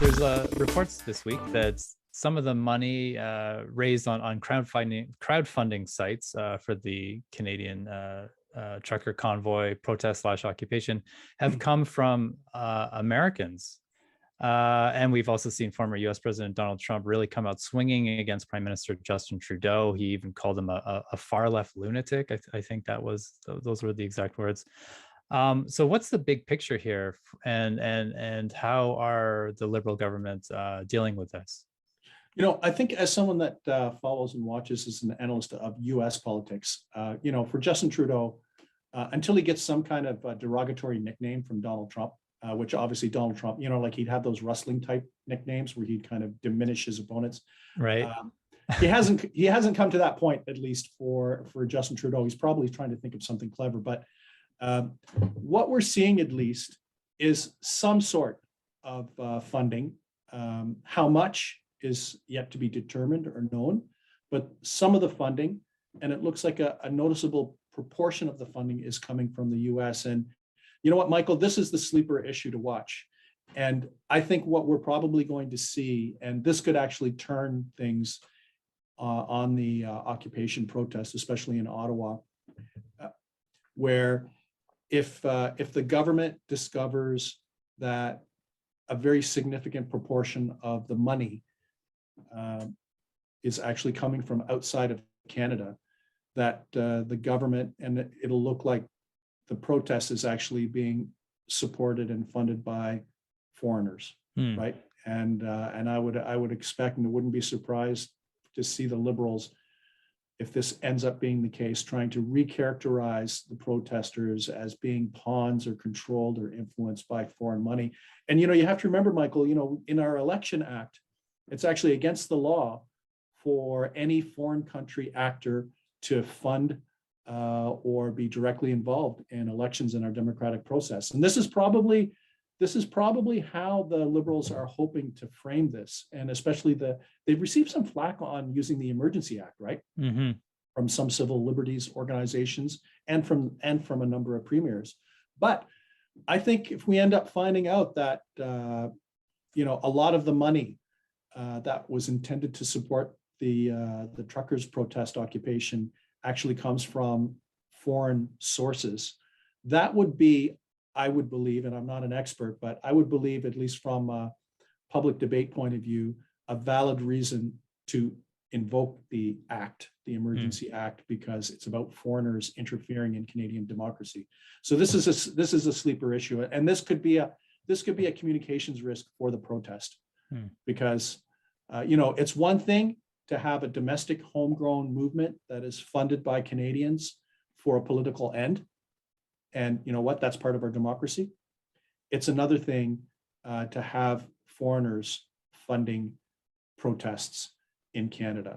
There's reports this week that some of the money raised on crowdfunding sites for the Canadian trucker convoy protest / occupation have come from Americans. And we've also seen former US President Donald Trump really come out swinging against Prime Minister Justin Trudeau. He even called him a far left lunatic. I think those were the exact words. So what's the big picture here, and how are the Liberal government dealing with this? I think as someone that follows and watches as an analyst of U.S. politics, for Justin Trudeau, until he gets some kind of derogatory nickname from Donald Trump, which obviously Donald Trump, like he'd have those wrestling type nicknames where he'd kind of diminish his opponents. Right. He hasn't come to that point, at least for Justin Trudeau. He's probably trying to think of something clever, but what we're seeing at least is some sort of funding. How much is yet to be determined or known, but some of the funding, and it looks like a noticeable proportion of the funding is coming from the US. And you know what, Michael, this is the sleeper issue to watch. And I think what we're probably going to see, and this could actually turn things on the occupation protest, especially in Ottawa, where if the government discovers that a very significant proportion of the money is actually coming from outside of Canada, that the government, and it'll look like the protest is actually being supported and funded by foreigners, right? And I would expect, and I wouldn't be surprised to see the Liberals, if this ends up being the case, trying to recharacterize the protesters as being pawns or controlled or influenced by foreign money. And you have to remember, Michael, in our Election Act, it's actually against the law for any foreign country actor to fund or be directly involved in elections in our democratic process. And this is probably how the Liberals are hoping to frame this. And especially they've received some flack on using the Emergency Act, right? Mm-hmm. From some civil liberties organizations and from a number of premiers. But I think if we end up finding out that a lot of the money that was intended to support the truckers' protest occupation actually comes from foreign sources, that would be, I would believe, and I'm not an expert, but I would believe, at least from a public debate point of view, a valid reason to invoke the act, the Emergency Act, because it's about foreigners interfering in Canadian democracy. So this is a sleeper issue, and this could be a communications risk for the protest, because it's one thing to have a domestic homegrown movement that is funded by Canadians for a political end. And you know what? That's part of our democracy. It's another thing to have foreigners funding protests in Canada.